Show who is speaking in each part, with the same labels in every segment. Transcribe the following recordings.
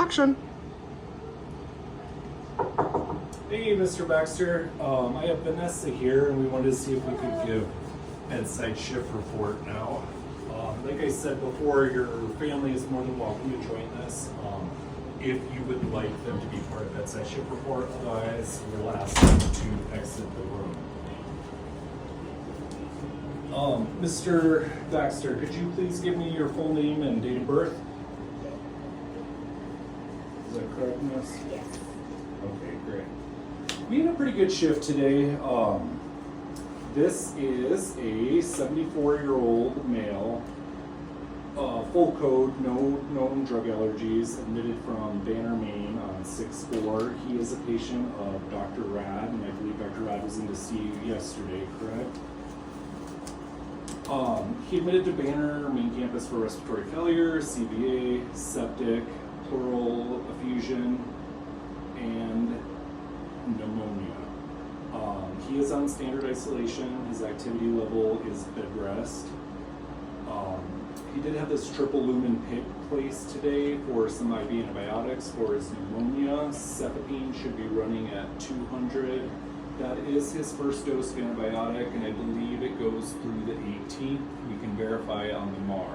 Speaker 1: action.
Speaker 2: Hey, Mr. Baxter. I have Vanessa here, and we wanted to see if we could give bedside shift report now. Like I said before, your family is more than welcome to join this if you would like them to be part of bedside shift report. Otherwise, we'll ask them to exit the room. Mr. Baxter, could you please give me your full name and date of birth? Is that correct, Miss?
Speaker 3: Yes.
Speaker 2: Okay, great. We had a pretty good shift today. This is a 74-year-old male, full code, no known drug allergies, admitted from Banner, Maine on 6/4. He is a patient of Dr. Rad, and I believe Dr. Rad was in to see you yesterday, correct? He admitted to Banner main campus for respiratory failure, CVA, septic, pleural effusion, and pneumonia. He is on standard isolation. His activity level is bed rest. He did have this triple lumen pick placed today for some IV antibiotics for his pneumonia. Cefepime should be running at 200. That is his first dose of antibiotic, and I believe it goes through the 18th. We can verify on the MAR.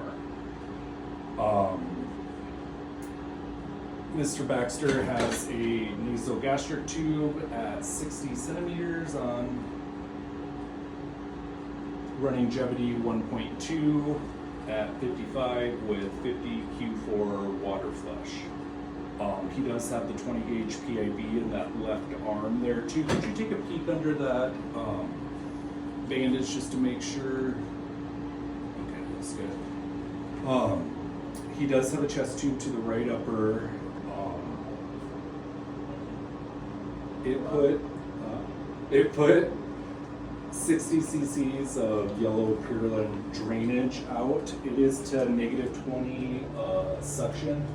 Speaker 2: Mr. Baxter has a nasogastric tube at 60 centimeters on running Jevity 1.2 at 55 with 50 Q4 water flush. He does have the 20 gauge PIV in that left arm there too. Could you take a peek under that bandage just to make sure? Okay, that's good. He does have a chest tube to the right upper. It put 60 cc's of yellow purulent drainage out. It is to -20 suction.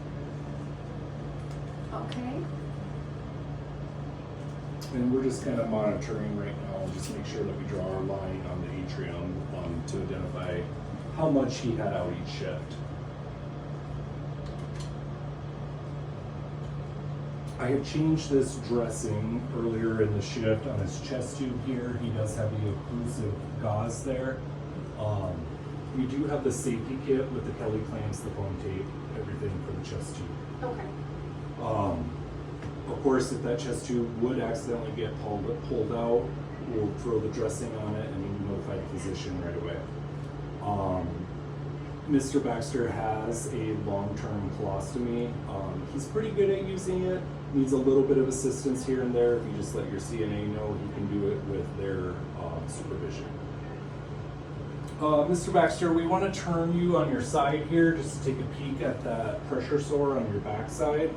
Speaker 3: Okay.
Speaker 2: And we're just kind of monitoring right now, just make sure that we draw our line on the atrium to identify how much he had out each shift. I had changed this dressing earlier in the shift on his chest tube here. He does have the occlusive gauze there. We do have the safety kit with the Kelly clamps, the foam tape, everything for the chest tube.
Speaker 3: Okay.
Speaker 2: Of course, if that chest tube would accidentally get pulled out, we'll throw the dressing on it and we'll notify the physician right away. Mr. Baxter has a long-term colostomy. He's pretty good at using it. Needs a little bit of assistance here and there. If you just let your CNA know, he can do it with their supervision. Mr. Baxter, we want to turn you on your side here just to take a peek at that pressure sore on your backside.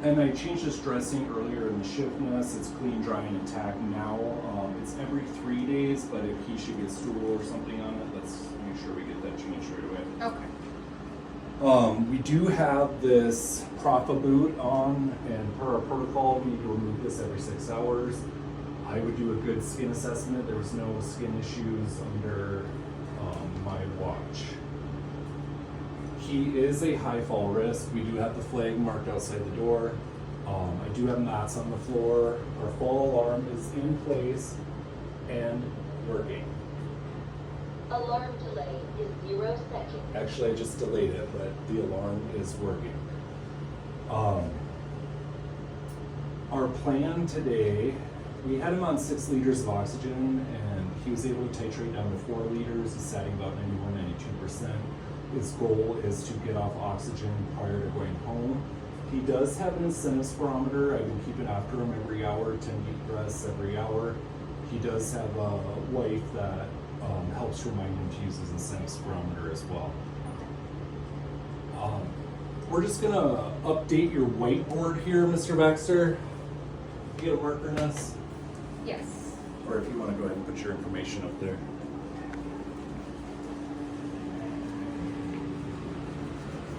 Speaker 2: And I changed this dressing earlier in the shift, Ness. It's clean, dry, and intact now. It's every 3 days, but if he should get stool or something on it, let's make sure we get that changed right away.
Speaker 3: Okay.
Speaker 2: We do have this Profa boot on, and per our protocol, we need to remove this every 6 hours. I would do a good skin assessment. There was no skin issues under my watch. He is a high fall risk. We do have the flag marked outside the door. I do have mats on the floor. Our fall alarm is in place and working.
Speaker 4: Alarm delay is 0 seconds.
Speaker 2: Actually, I just delayed it, but the alarm is working. Our plan today, we had him on 6 liters of oxygen, and he was able to titrate down to 4 liters. He's sitting about 91, 92%. His goal is to get off oxygen prior to going home. He does have an incentive spirometer. I've been keeping after him every hour, 10 deep breaths every hour. He does have a wife that helps remind him to use his incentive spirometer as well. We're just gonna update your whiteboard here, Mr. Baxter. You get a marker, Ness?
Speaker 3: Yes.
Speaker 2: Or if you want to go ahead and put your information up there.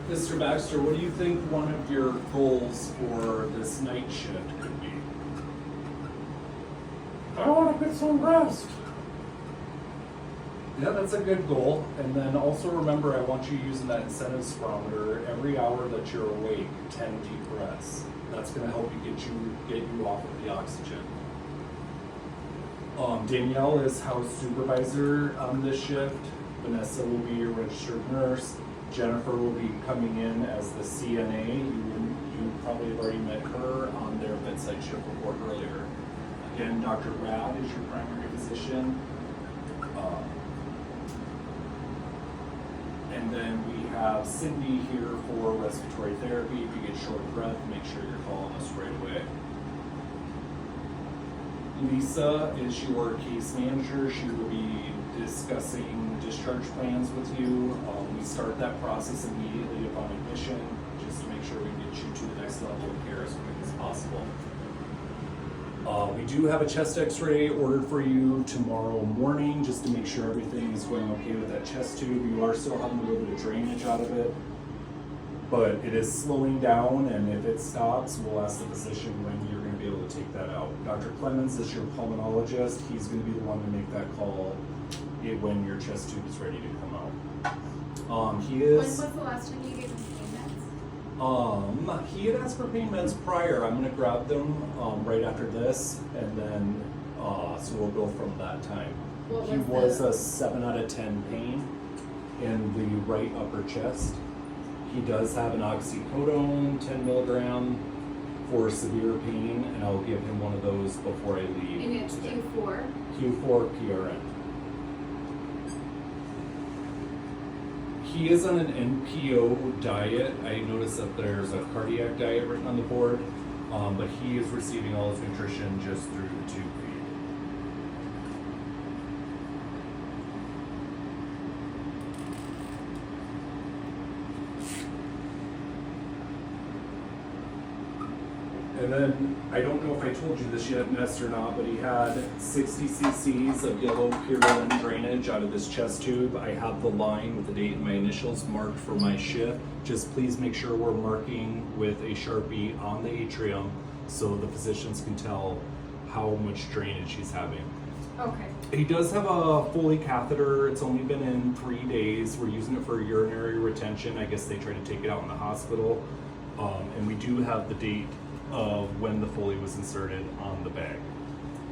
Speaker 2: Mr. Baxter, what do you think one of your goals for this night shift could be?
Speaker 1: I want to get some rest.
Speaker 2: Yeah, that's a good goal. And then also remember, I want you using that incentive spirometer every hour that you're awake, 10 deep breaths. That's going to help you get you off of the oxygen. Danielle is house supervisor on this shift. Vanessa will be your registered nurse. Jennifer will be coming in as the CNA. You probably have already met her on their bedside shift report earlier. Again, Dr. Rad is your primary physician. And then we have Cindy here for respiratory therapy. If you get short breath, make sure you're calling us right away. Lisa is your case manager. She will be discussing discharge plans with you. We start that process immediately upon admission, just to make sure we get you to the next level of care as quick as possible. We do have a chest x-ray ordered for you tomorrow morning, just to make sure everything is going okay with that chest tube. You are still having a little bit of drainage out of it, but it is slowing down, and if it stops, we'll ask the physician when you're going to be able to take that out. Dr. Clemens is your pulmonologist. He's going to be the one to make that call when your chest tube is ready to come out.
Speaker 3: When was the last time you gave him pain meds?
Speaker 2: He had asked for pain meds prior. I'm going to grab them right after this, and then so we'll go from that time. He was a 7 out of 10 pain in the right upper chest. He does have an oxycodone, 10 milligram for severe pain, and I'll give him one of those before I leave.
Speaker 3: And it's
Speaker 2: today.
Speaker 3: Q4?
Speaker 2: Q4 PRN. He is on an NPO diet. I noticed that there's a cardiac diet written on the board, but he is receiving all his nutrition just through the tube feed. And then, I don't know if I told you this yet, Ness, or not, but he had 60 cc's of yellow purulent drainage out of this chest tube. I have the line with the date and my initials marked for my shift. Just please make sure we're marking with a Sharpie on the atrium so the physicians can tell how much drainage he's having.
Speaker 3: Okay.
Speaker 2: He does have a Foley catheter. It's only been in 3 days. We're using it for urinary retention. I guess they try to take it out in the hospital. And we do have the date of when the Foley was inserted on the bag.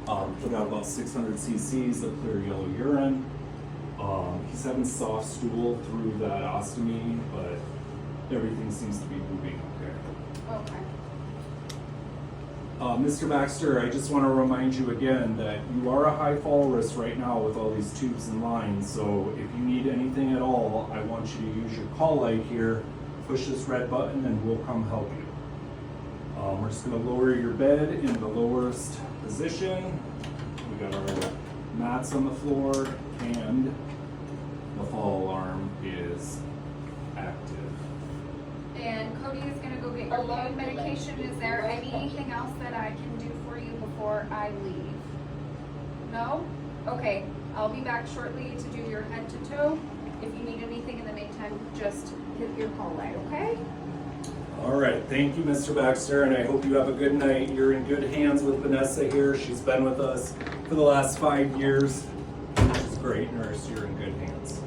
Speaker 2: Put out about 600 cc's of clear yellow urine. He's having soft stool through that ostomy, but everything seems to be moving okay.
Speaker 3: Okay.
Speaker 2: Mr. Baxter, I just want to remind you again that you are a high fall risk right now with all these tubes and lines, so if you need anything at all, I want you to use your call light here, push this red button, and we'll come help you. We're just going to lower your bed in the lowest position. We got our mats on the floor, and the fall alarm is active.
Speaker 3: And Cody is gonna go get your pain medication. Is there anything else that I can do for you before I leave? No? Okay, I'll be back shortly to do your head to toe. If you need anything in the meantime, just hit your call light, okay?
Speaker 2: All right, thank you, Mr. Baxter, and I hope you have a good night. You're in good hands with Vanessa here. She's been with us for the last 5 years. She's a great nurse. You're in good hands.